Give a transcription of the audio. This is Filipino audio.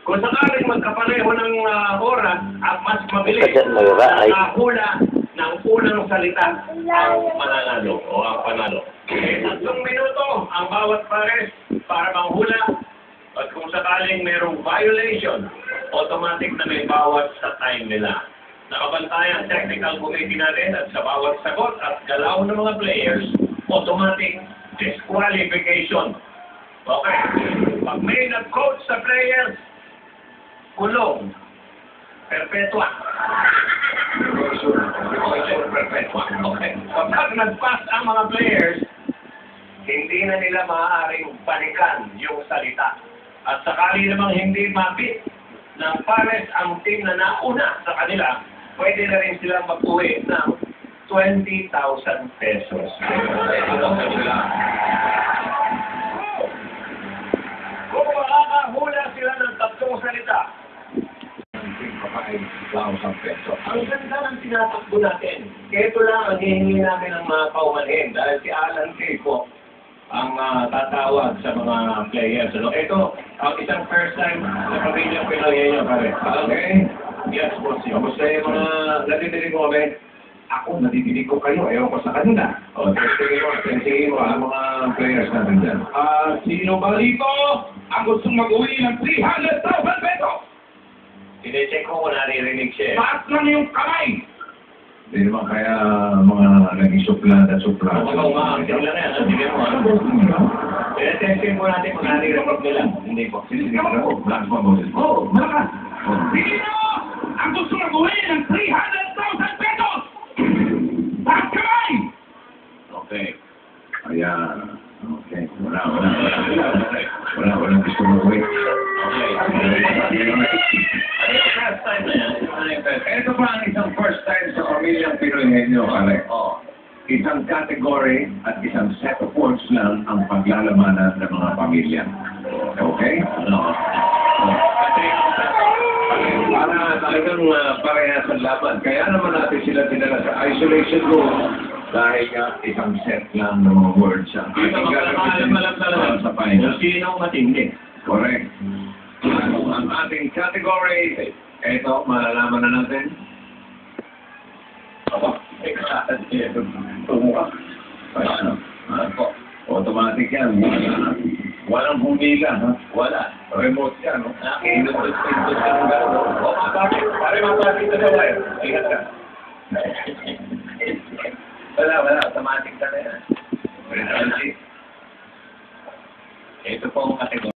Kung sakaling magkapareho ng oras at mas mabilis Nagkakasya, hula ng unang salita ang mananalo o ang panalo. 3 minuto ang bawat pares para manghula at kung sakaling mayroong violation, automatic na may bawat sa time nila. Nakabantay ang technical committee natin at sa bawat sagot at galaw ng mga players, automatic disqualification. Okay. Pag may nag-coach sa players, kulong. Perpetua. Perpetua. Okay. Kapag nag-pass ang mga players, hindi na nila maaaring balikan yung salita. At sakali namang hindi mapit ng pares ang team na nauna sa kanila, pwede na rin silang mag-uwi ng 20,000 pesos. Kung makakahula sila ng 3 salita, ang ganda ng tinatakbo natin. Ito lang ang hihingi namin ng mga paumanhin dahil si Alan Kay po ang tatawag sa mga players. Ano? Ito, ang isang first time sa pamilyang Pinoy nyo, pare. Okay? Yes, boss. Kamusta yung mga natidinig mo kami? Ako, natidinig ko kayo. Ewan ko sa kanila. O, testingin mo ang mga players natin dyan. Sino ba rito ang gustong mag-uwi ng 300,000 pesos? Sinecheck ko kung naririnig siya. Taas lang yung kamay! Hindi naman kaya mga naging suplada. Oo nga, tingnan na yan. Tingnan mo. Testing mo natin kung naririnig nila. Hindi po. Sisinig ko. Malakas mo boses. Oo, malakas. Sino ang gusto mag-uwi ng 300,000 pesos? Taas kamay! Okay. Ayan. Okay. Wala gusto mag-uwi. Okay. First time na yan. Ito pa ang isang first time sa pamilyang Pinoy-Henyo, pare. Isang category at isang set of words lang ang paglalamanan ng mga pamilya. Okay? Para talagang parehas ang laban. Kaya naman natin sila dinala sa isolation room dahil isang set lang ng mga words. Ang gagawin sa final. Kung sino matindi. Correct. Ang ating category, eto, malalaman na natin. Automatic yan. Walang humila. Wala. Remote yan. Inut-inut ka ng gano'n. Pare mapapit na wala yun. Ingat ka. Wala. Automatic ka na yan. Ito po ang kategory.